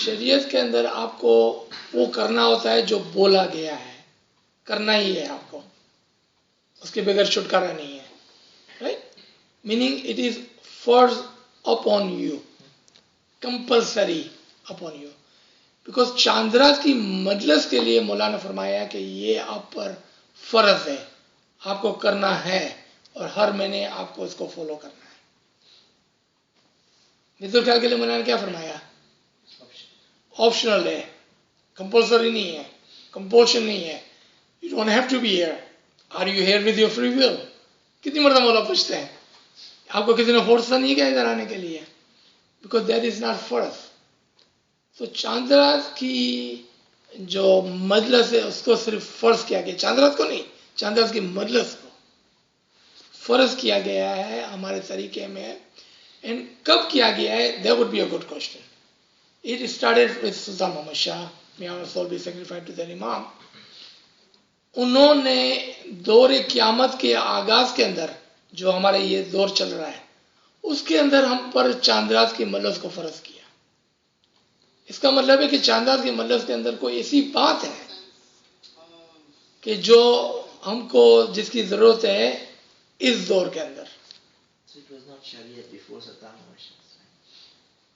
شریعت کے اندر آپ کو وہ کرنا ہوتا ہے جو بولا گیا ہے، کرنا ہی ہے آپ کو، اس کے بغیر چھٹکارا نہیں ہے، رائٹ؟ میننگ اٹ از فرض upon you, compulsory upon you, because چاند رات کی مجلس کے لیے مولا نے فرمایا کہ یہ آپ پر فرض ہے، آپ کو کرنا ہے، اور ہر مہینے آپ کو اس کو فالو کرنا ہے۔ بیت الخلا کے لیے مولا نے کیا فرمایا؟ آپشنل ہے، کمپلسری نہیں ہے، کمپولشن نہیں ہے، you don't have to be here, are you here with your free will? کتنی مرتبہ مولا پوچھتے ہیں، آپ کو کسی نے فورس نہیں کیا ادھر آنے کے لیے، بیکاز دیٹ از ناٹ فرض۔ تو چاند رات کی جو مجلس ہے اس کو صرف فرض کیا گیا، چاند رات کو نہیں، چاند رات کی مجلس کو فرض کیا گیا ہے ہمارے طریقے میں۔ اینڈ کب کیا گیا ہے؟ That would be a good question. It started with Sultan Muhammad Shah, may our soul be sacrificed to their امام۔ انہوں نے دور قیامت کے آغاز کے اندر جو ہمارے یہ دور چل رہا ہے اس کے اندر ہم پر چاند رات کی مجلس کو فرض کیا۔ اس کا مطلب ہے کہ چاند رات کی مجلس کے اندر کوئی ایسی بات ہے کہ جو ہم کو جس کی ضرورت ہے اس دور کے اندر۔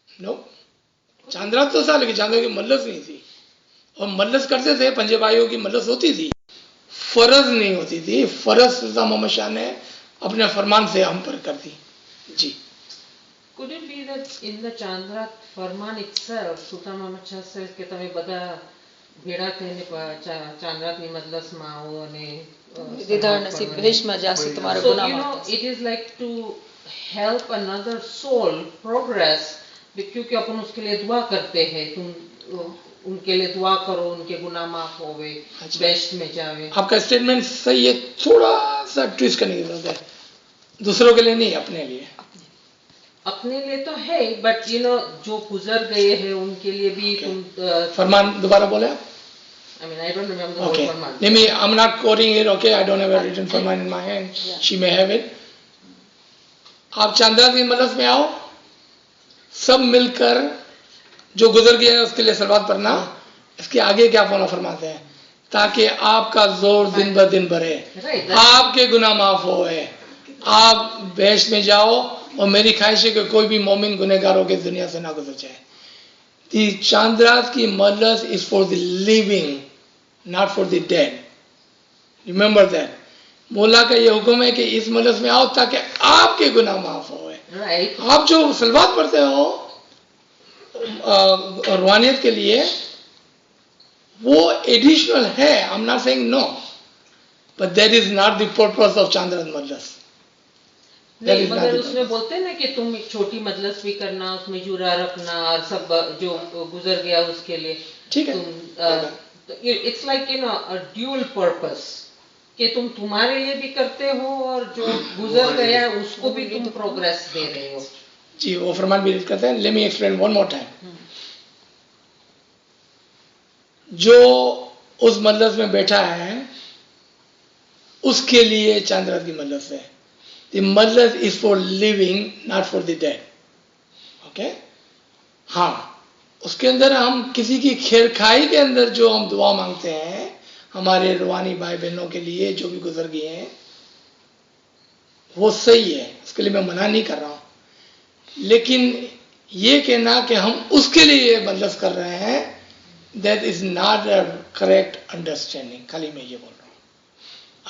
نو، چاند رات تو تھا لیکن چاند رات کی مجلس نہیں تھی، اور مجلس کرتے تھے، پنجے بھائیوں کی مجلس ہوتی تھی، فرض نہیں ہوتی تھی۔ فرض سلطان محمد شاہ نے اپنے فرمان سے ہم پر کر دی۔ جی، Could it be that in the Chandrat Farman itself, Sultan Muhammad Shah says કે તમે બધા ભેળા થઈને ચાંદ્રાતની મજલસમાં આવો અને દીદાર નસીબ બહેશમાં જાશે તમારા so ગુનાહ you know માફ it is like to help another soul progress, क्योंकि अपन उसके लिए दुआ करते हैं, तुम उनके लिए दुआ करो, उनके गुनाह माफ होवे, बेस्ट में जावे। آپ کا اسٹیٹمنٹ صحیح ہے، تھوڑا سا ٹویسٹ کرنے کی ضرورت ہے، دوسروں کے لیے نہیں، اپنے لیے۔ اپنے لیے تو ہے، بٹ یو نو جو گزر گئے ہیں ان کے لیے بھی تم فرمان دوبارہ بولے آپ؟ I mean I don't remember the whole Okay. Farman. Let me, I'm not quoting it, okay? I don't have a written Farman in my hand. Yeah. She may have it. آپ چاندرات کی مجلس میں آؤ، سب مل کر جو گزر گیا ہے اس کے لیے صلوات پڑھنا۔ اس کے آگے کیا فرماتے ہیں؟ تاکہ آپ کا زور دن بہ دن بڑھے، آپ کے گناہ معاف ہوئے، آپ بہشت میں جاؤ، اور میری خواہش ہے کہ کوئی بھی مومن گنہگاروں کے دنیا سے نہ گزر جائے۔ دی چاندرات کی مجلس is for the living, not for the dead. Remember that. مولا کا یہ حکم ہے کہ اس مجلس میں آؤ تاکہ آپ کے گناہ معاف ہوئے۔ آپ جو صلوات پڑھتے ہو روحانیت کے لیے وہ ایڈیشنل ہے، I'm not saying no, but that is not the purpose of Chandrat مجلس۔ نہیں، مگر اس میں بولتے ہیں نا کہ تم ایک چھوٹی مجلس بھی کرنا، اس میں جورا رکھنا اور سب جو گزر گیا اس کے لیے ٹھیک ہے، it's like you know dual purpose, کہ تم تمہارے لیے بھی کرتے ہو اور جو گزر گیا اس کو بھی تم پروگریس دے رہے ہو۔ جی، وہ فرمان بھی ریڈ کرتے ہیں۔ Let me explain one more time. جو اس مجلس میں بیٹھا ہے اس کے لیے چاندرات کی مجلس ہے۔ The majlis is for living, not for the dead, okay? ہاں، اس کے اندر ہم کسی کی خیر خواہی کے اندر جو ہم دعا مانگتے ہیں ہمارے روحانی بھائی بہنوں کے لیے جو بھی گزر گئے ہیں وہ صحیح ہے، اس کے لیے میں منع نہیں کر رہا ہوں، لیکن یہ کہنا کہ ہم اس کے لیے یہ مجلس کر رہے ہیں، that is not a correct understanding. خالی میں یہ بول رہا ہوں،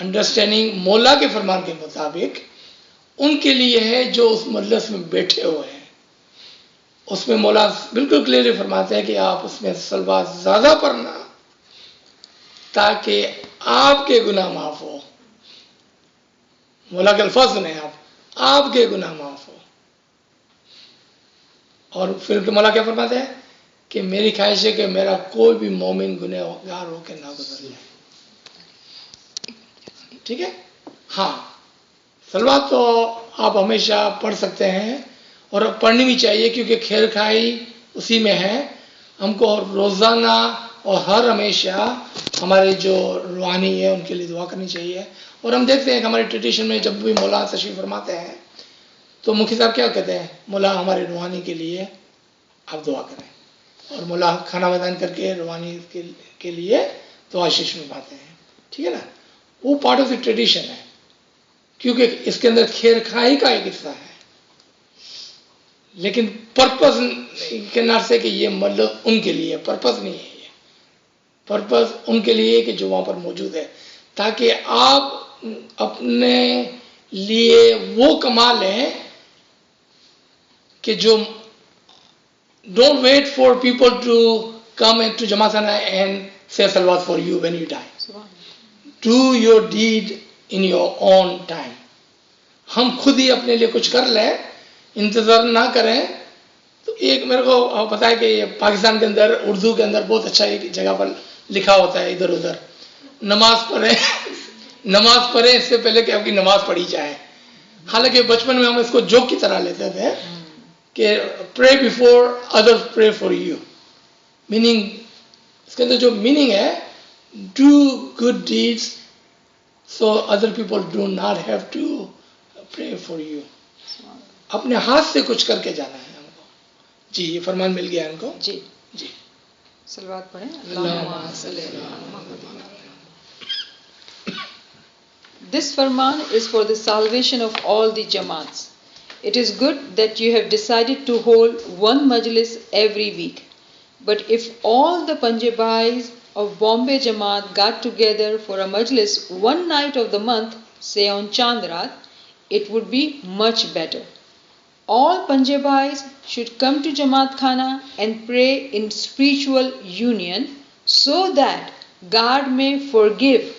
انڈرسٹینڈنگ مولا کے فرمان کے مطابق ان کے لیے ہے جو اس مجلس میں بیٹھے ہوئے ہیں۔ اس میں مولا بالکل کلیئرلی فرماتے ہیں کہ آپ اس میں صلوات زیادہ پڑھنا تاکہ آپ کے گناہ معاف ہو۔ مولا کے الفاظ سنیں آپ کے گناہ معاف ہو۔ اور پھر مولا کیا فرماتے ہیں کہ میری خواہش ہے کہ میرا کوئی بھی مومن گنہگار ہو کے نہ گزر جائے۔ ٹھیک ہے؟ ہاں، صلوات تو آپ ہمیشہ پڑھ سکتے ہیں اور پڑھنی بھی چاہیے، کیونکہ خیر خواہی اسی میں ہے۔ ہم کو روزانہ اور ہر ہمیشہ ہمارے جو روحانی ہے ان کے لیے دعا کرنی چاہیے۔ اور ہم دیکھتے ہیں کہ ہمارے ٹریڈیشن میں جب بھی مولا تشریف فرماتے ہیں تو مفتی صاحب کیا کہتے ہیں؟ مولا ہمارے روحانی کے لیے آپ دعا کریں۔ और मौला खाना मैदान करके रवानी के लिए तो आशीष में पाते हैं, ठीक है ना। वो पार्ट ऑफ द ट्रेडिशन है, क्योंकि इसके अंदर खैर खाई का एक हिस्सा है, लेकिन पर्पस के नाम से कि ये मतलब उनके लिए पर्पस नहीं है, ये पर्पस उनके लिए कि जो वहाँ पर मौजूद है, ताकि आप अपने लिए वो कमा लें कि जो don't wait for people to come into Jamaatana and say salawat for you when you die. Do your deed in your own time. हम खुद ही अपने लिए कुछ कर लें, इंतज़ार ना करें। तो एक मेरे को पता है कि ये पाकिस्तान के अंदर उर्दू के अंदर बहुत अच्छा एक जगह पर लिखा होता है, इधर उधर नमाज पढ़ें इससे पहले कि आपकी नमाज पढ़ी जाए। हालांकि बचपन में हम इसको जोक की तरह लेते थे कि pray before others pray for you, meaning इसके अंदर जो मीनिंग है, do good deeds so other people do not have to pray for you. अपने हाथ से कुछ करके जाना है हमको। जी, ये फरमान मिल गया हमको। जी जी, सलवात पढ़ें। This farman is for the salvation of all the Jamaats. It is good that you have decided to hold one majlis every week. But if all the Punjabis of Bombay Jamaat got together for a majlis one night of the month, say on Chandrat, it would be much better. All Punjabis should come to Jamaat Khana and pray in spiritual union so that God may forgive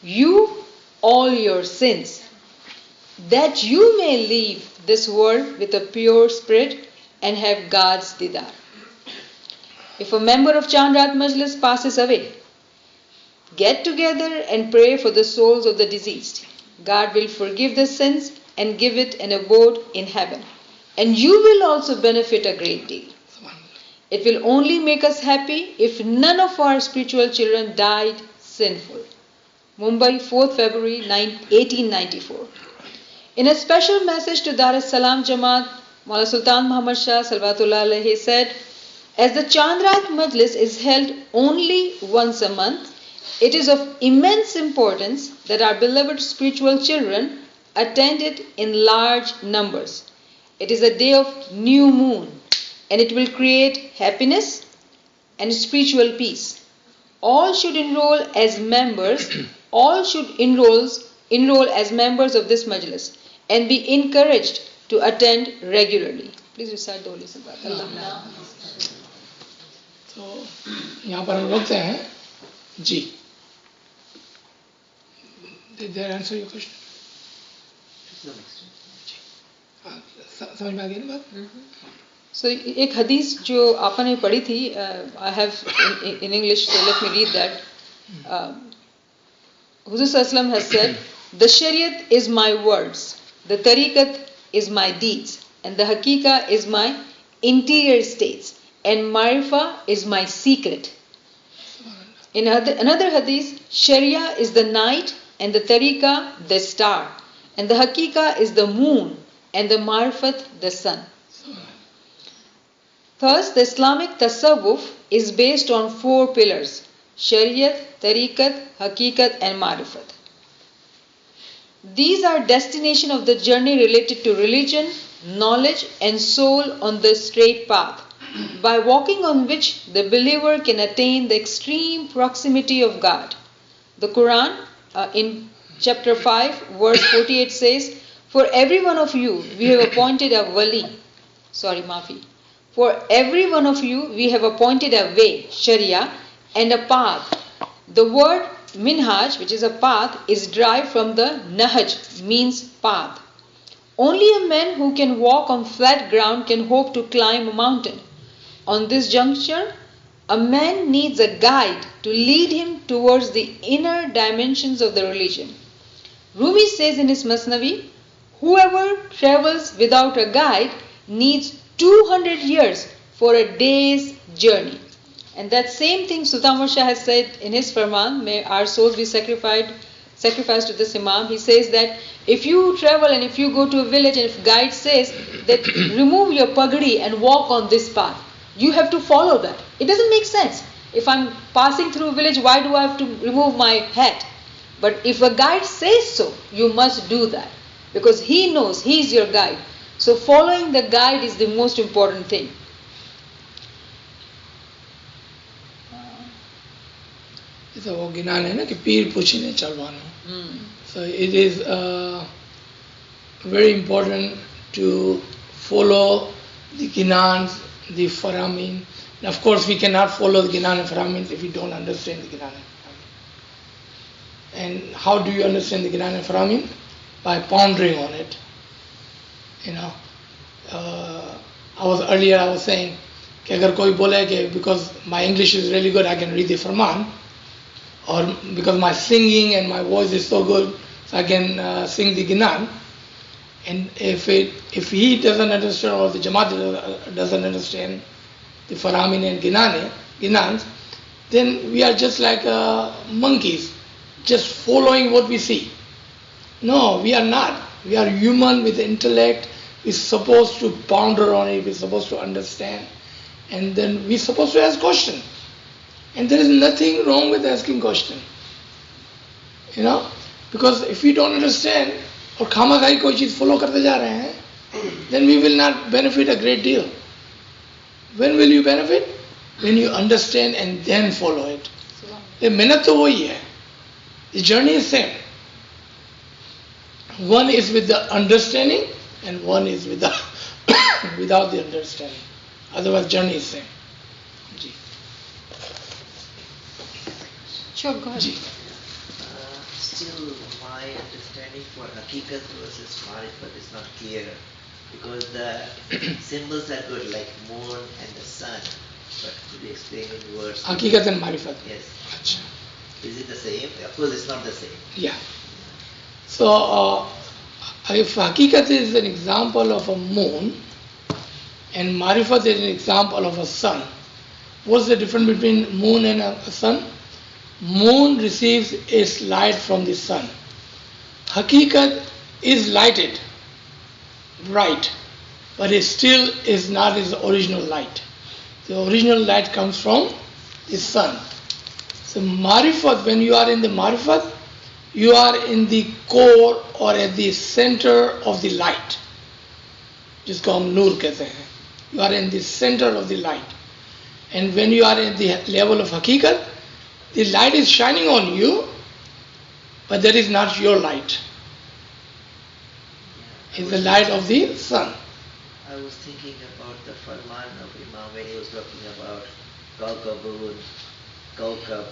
you all your sins, that you may leave this world with a pure spirit and have God's didar. If a member of Chandrat Majlis passes away, get together and pray for the souls of the deceased. God will forgive the sins and give it an abode in heaven, and you will also benefit a great deal. It will only make us happy if none of our spiritual children died sinful. Mumbai, 4th February 1894. In a special message to Dar es Salaam Jamaat, Maulana Sultan Muhammad Shah Salawatullah alayhi said, as the Chandrat Majlis is held only once a month, it is of immense importance that our beloved spiritual children attend it in large numbers. It is a day of new moon, and it will create happiness and spiritual peace. All should enroll as members. All should enroll as members of this majlis and be encouraged to attend regularly. Please recite the Holy Salat. Allah. तो यहाँ पर हम रुकते हैं। जी, Did that answer your question? समझ में आ गई ना बात? So एक हदीस जो आपने पढ़ी थी, I have in English, so let me read that. Huzur Sallam has said, the Shariat is my words, the Tariqah is my deeds, and the Haqiqah is my interior states, and Marifa is my secret. In another hadith, Sharia is the night, and the Tariqah the star, and the Haqiqah is the moon, and the Marifat the sun. Thus, the Islamic Tasawwuf is based on 4 pillars: Shariat, Tariqat, Haqiqat and Marifat. These are destination of the journey related to religion, knowledge and soul on the straight path, by walking on which the believer can attain the extreme proximity of God. The Quran in chapter 5 verse 48 says, for every one of you we have appointed a wali, for every one of you we have appointed a way, Sharia, and a path. The word minhaj, which is a path, is derived from the nahaj, means path. Only a man who can walk on flat ground can hope to climb a mountain. On this juncture, a man needs a guide to lead him towards the inner dimensions of the religion. Rumi says in his Masnavi, whoever travels without a guide needs 200 years for a day's journey. And that same thing Sultan Muhammad Shah has said in his Farman, may our souls be sacrificed to this Imam. He says that if you travel and if you go to a village and if guide says that remove your pagadi and walk on this path, You have to follow that. It doesn't make sense. If I'm passing through a village, why do I have to remove my hat? But if a guide says so, you must do that. Because he knows, he is your guide. So following the guide is the most important thing. So वो गिनान है ना कि पीर पूछने चलवानो. So it is very important to follow the ginans, the faramin. And of course we cannot follow the ginan and faramin if we don't understand the ginan and faramin. And how do you understand the ginan and faramin? By pondering on it. You know, I was saying कि अगर कोई बोले कि because my English is really good I can read the Farman, or because my singing and my voice is so good so I can sing the Ginan, and if he doesn't understand or the Jamaat doesn't understand the Faramin and Ginans, then we are just like monkeys, just following what we see. No, we are not. We are human with intellect. We're supposed to ponder on it. We're supposed to understand. And then we're supposed to ask questions. And there is nothing wrong with asking question. You know? Because if we don't understand, और खामाखाई कोई चीज़ follow करते जा रहे हैं, then we will not benefit a great deal. When will you benefit? When you understand and then follow it. ये मेहनत तो वही है. The journey is same. One is with the understanding and one is with the without the understanding. Otherwise, journey is same. Ji. Sure, go ahead. Still, my understanding for Hakikat versus Marifat is not clear, because the symbols are good, like moon and the sun, but could you explain in words? Hakikat and Marifat. Yes. Achha. Is it the same? Of course, it's not the same. Yeah. So, if Hakikat is an example of a moon and Marifat is an example of a sun, what's the difference between moon and a sun? Moon receives its light from the sun. Hakikat is lighted, bright, but it still is not its original light. The original light comes from the sun. So Marifat, when you are in the Marifat, you are in the core or at the center of the light. जिसको हम नूर कहते हैं. You are in the center of the light. And when you are at the level of Hakikat, the light is shining on you, but that is not your light. It's the light of the sun. I was thinking about the Farman of Imam when he was talking about Kaukabun, Kaukab,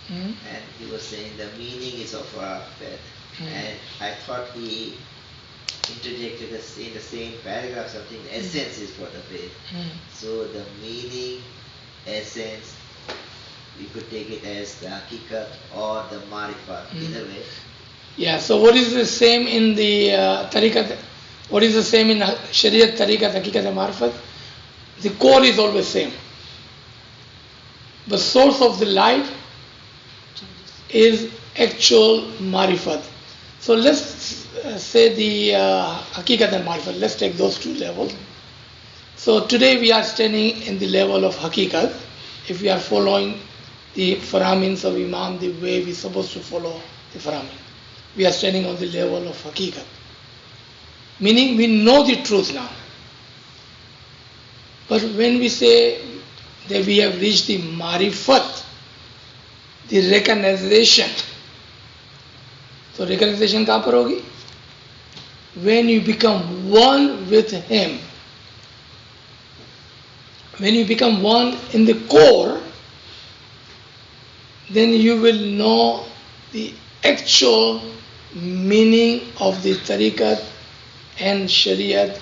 and he was saying the meaning is of our faith. And I thought he interjected us in the same paragraph something, essence is for the faith. So the meaning, essence, we could take it as the Hakikat or the Marifat, either way. Yeah, so what is the same in the Tariqah? What is the same in Shariat, Tariqah, Hakikat and Marifat? The core is always same. The source of the light is actual Marifat. So let's say the Hakikat and Marifat. Let's take those two levels. So today we are standing in the level of Hakikat. If we are following the Faramins of Imam the way we're supposed to follow the Faramin, we are standing on the level of Hakikat. Meaning we know the truth now. But when we say that we have reached the Marifat, the recognition, so recognition कहाँ पर होगी? When you become one with Him. When you become one in the core, then you will know the actual meaning of the Tariqat and Shariat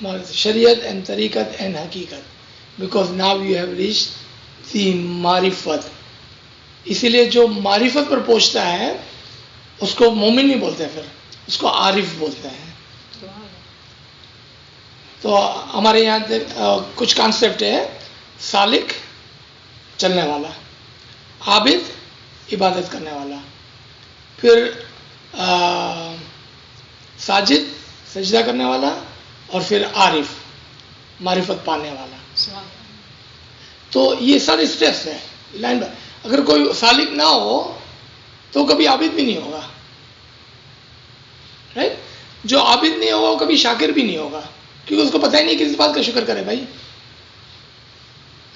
and Tariqat and Hakikat. Because now you have reached the Marifat. इसीलिए जो मारिफत पर पहुंचता है उसको मोमिन नहीं बोलते, फिर उसको आरिफ बोलते हैं. तो हमारे यहाँ कुछ कॉन्सेप्ट है. सालिक चलने वाला, आबिद इबादत करने वाला, फिर साजिद सजदा करने वाला, और फिर आरिफ मारिफत पाने वाला. तो ये सारे स्टेप्स हैं लाइन बाय। अगर कोई सालिक ना हो तो कभी आबिद भी नहीं होगा, राइट? जो आबिद नहीं होगा वो कभी शाकिर भी नहीं होगा, क्योंकि उसको पता ही नहीं किस बात का शुक्र करे भाई,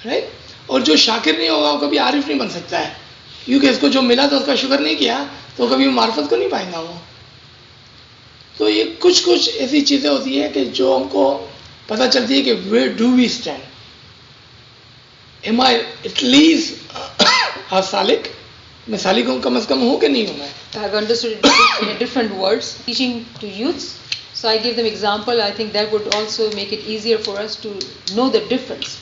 राइट? और जो शाकिर नहीं होगा वो कभी आरिफ नहीं बन सकता है, क्योंकि इसको जो मिला तो उसका शुक्र नहीं किया तो कभी मार्फत को नहीं पाएगा वो। तो ये कुछ कुछ ऐसी चीज़ें होती है कि जो हमको पता चलती है कि where do we stand. Am I at least a सालिक, मैं सालिक हूँ कम अज़ कम हूँ कि नहीं हूँ मैं? I have understood it in different words. Teaching to youths, so I give them example. I think that would also make it easier for us to know the difference.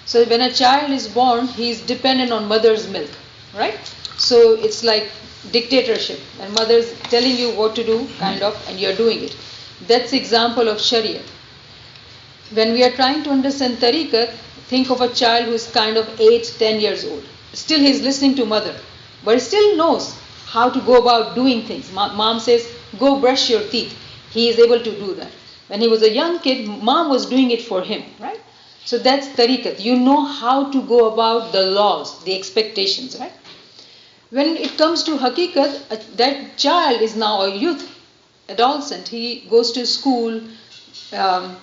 So when a child is born, he is dependent on mother's milk, right? So it's like dictatorship, and mother's telling you what to do, kind of, and you're doing it. That's example of Sharia. When we are trying to understand Tariqah, think of a child who is kind of 8, 10 years old. Still he is listening to mother, but he still knows how to go about doing things. Mom says, go brush your teeth. He is able to do that. When he was a young kid, mom was doing it for him, right? So that's tariqat. You know how to go about the laws, the expectations, right? When it comes to haqiqat, that child is now a youth, adolescent. He goes to school, 10th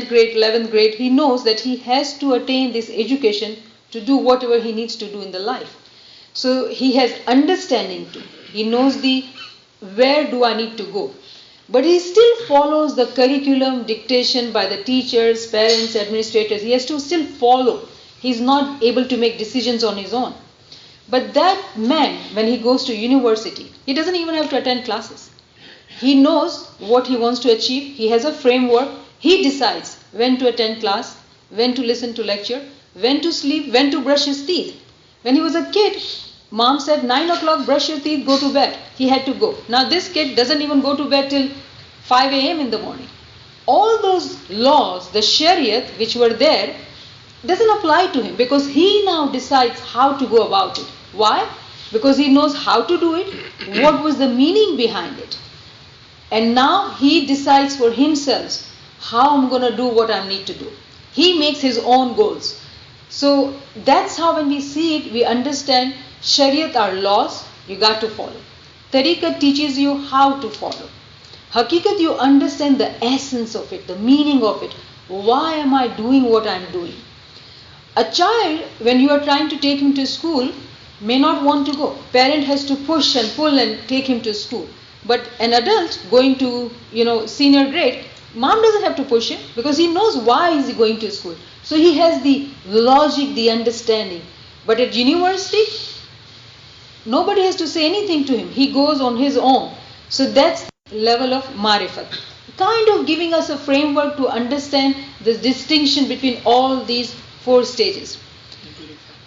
grade, 11th grade. He knows that he has to attain this education to do whatever he needs to do in the life. So he has understanding too. He knows where do I need to go. But he still follows the curriculum dictation by the teachers, parents, administrators. He has to still follow. He's not able to make decisions on his own. But that man, when he goes to university, he doesn't even have to attend classes. He knows what he wants to achieve. He has a framework. He decides when to attend class, when to listen to lecture, when to sleep, when to brush his teeth. When he was a kid, mom said 9 o'clock, brush your teeth, go to bed. He had to go. Now this kid doesn't even go to bed till 5 a.m. in the morning. All those laws, the Shariat which were there, doesn't apply to him because he now decides how to go about it. Why? Because he knows how to do it, what was the meaning behind it. And now he decides for himself how I'm going to do what I need to do. He makes his own goals. So that's how when we see it, we understand Shariat are laws, you got to follow. Tariqat teaches you how to follow. Haqiqat, you understand the essence of it, the meaning of it. Why am I doing what I'm doing? A child, when you are trying to take him to school, may not want to go. Parent has to push and pull and take him to school. But an adult going to, senior grade, mom doesn't have to push him because he knows why is he going to school. So he has the logic, the understanding. But at university, nobody has to say anything to him. He goes on his own. So that's the level of marifat. Kind of giving us a framework to understand the distinction between all these 4 stages.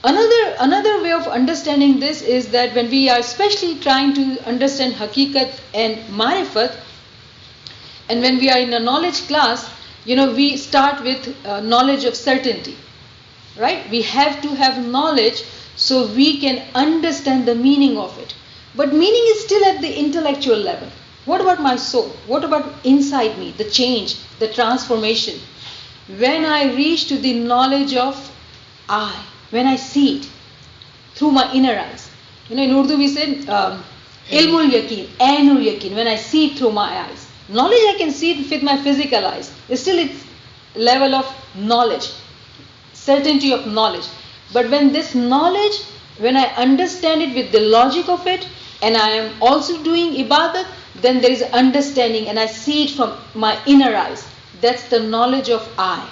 Another way of understanding this is that when we are especially trying to understand haqiqat and marifat, and when we are in a knowledge class, we start with knowledge of certainty, right? We have to have knowledge so we can understand the meaning of it. But meaning is still at the intellectual level. What about my soul? What about inside me, the change, the transformation? When I reach to the knowledge of I, when I see it through my inner eyes. In Urdu we say ilmul yaqeen, ainul yaqeen, when I see it through my eyes. Knowledge I can see it with my physical eyes. Still it's level of knowledge, certainty of knowledge. But when this knowledge, when I understand it with the logic of it, and I am also doing ibadat, then there is understanding and I see it from my inner eyes. That's the knowledge of I.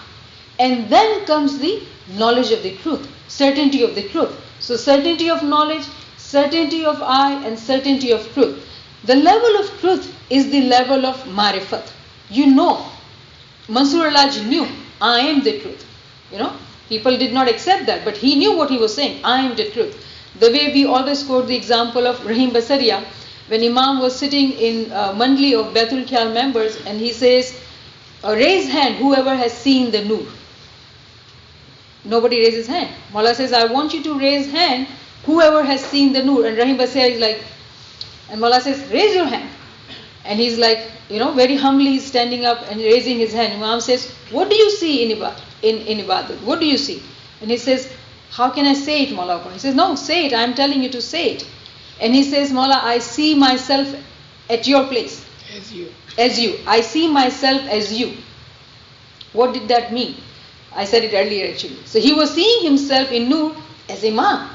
And then comes the knowledge of the truth, certainty of the truth. So certainty of knowledge, certainty of I, and certainty of truth. The level of truth is the level of marifat. Mansur Alaj knew, I am the truth. People did not accept that, but he knew what he was saying, I am the truth. The way we always quote the example of Rahim Basaria, when Imam was sitting in Mandli of Baitul Khayal members, and he says, raise hand whoever has seen the Noor. Nobody raises hand. Mullah says, I want you to raise hand whoever has seen the Noor. And Rahim Basaria is like, and Mullah says, raise your hand. And he's like, very humbly he's standing up and raising his hand. Imam says, what do you see in Ibadat? What do you see? And he says, how can I say it, Maula? He says, no, say it. I'm telling you to say it. And he says, Maula, I see myself at your place. As you. As you. I see myself as you. What did that mean? I said it earlier actually. So he was seeing himself in Nur as Imam.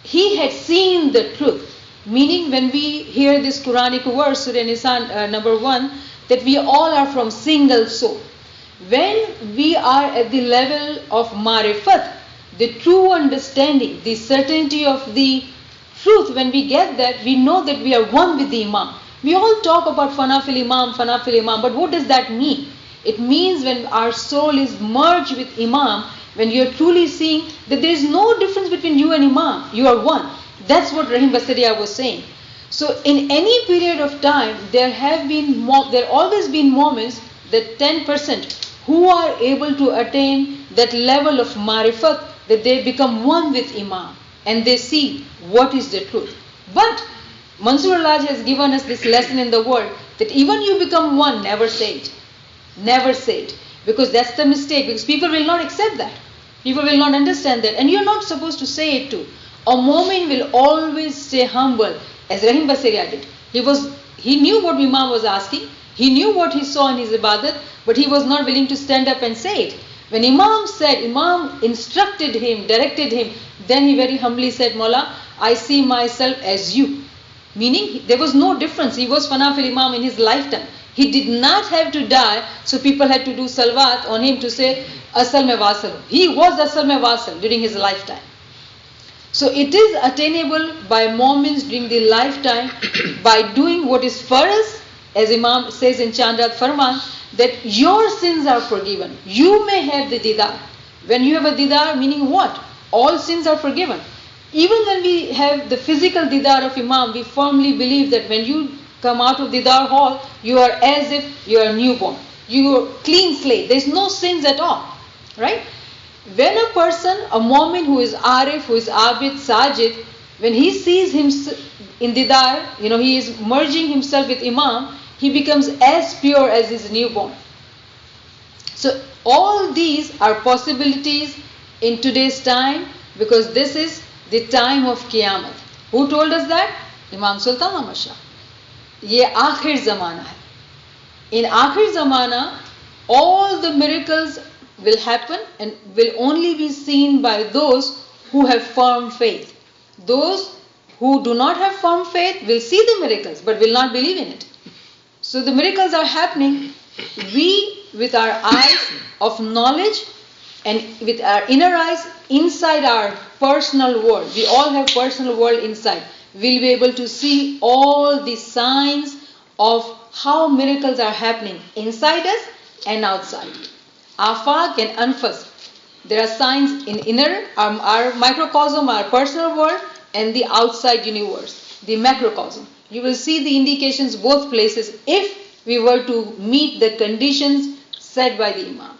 He had seen the truth. Meaning when we hear this Quranic verse, Surah Nisa number 1, that we all are from single soul. When we are at the level of marifat, the true understanding, the certainty of the truth, when we get that, we know that we are one with the Imam. We all talk about Fana fil Imam, but what does that mean? It means when our soul is merged with Imam, when you are truly seeing that there is no difference between you and Imam, you are one. That's what Rahim Basaria was saying. So in any period of time, there always been moments that 10% who are able to attain that level of marifat, that they become one with Imam and they see what is the truth. But Mansur Al-Haj has given us this lesson in the world that even you become one, never say it. Never say it. Because that's the mistake. Because people will not accept that. People will not understand that. And you're not supposed to say it too. A mu'min will always stay humble, as Rahim Basaria did. He knew what Imam was asking. He knew what he saw in his ibadat, but he was not willing to stand up and say it. When Imam instructed him, directed him, then he very humbly said, Mawla, I see myself as you. Meaning, there was no difference. He was Fana fil Imam in his lifetime. He did not have to die, so people had to do salawat on him to say, Asal mein wasal. He was Asal mein wasal during his lifetime. So it is attainable by moments during the lifetime by doing what is farz, as Imam says in Chandrat Farman, that your sins are forgiven. You may have the didar. When you have a didar, meaning what? All sins are forgiven. Even when we have the physical didar of Imam, we firmly believe that when you come out of didar hall, you are as if you are newborn. You are clean slate. There is no sins at all. Right? When a person, a mu'min who is arif, who is abid, sajid, when he sees him in didar, he is merging himself with Imam, he becomes as pure as his newborn. So all these are possibilities in today's time, because this is the time of Qiyamah. Who told us that? Imam Sultan Ahmad Shah. Ye aakhir zamana hai. In aakhir zamana, all the miracles will happen and will only be seen by those who have firm faith. Those who do not have firm faith will see the miracles but will not believe in it. So the miracles are happening. We, with our eyes of knowledge and with our inner eyes inside our personal world, we all have personal world inside, we'll be able to see all the signs of how miracles are happening inside us and outside. Afaq and anfas. There are signs in inner, our microcosm, our personal world, and the outside universe, the macrocosm. You will see the indications both places if we were to meet the conditions set by the Imam.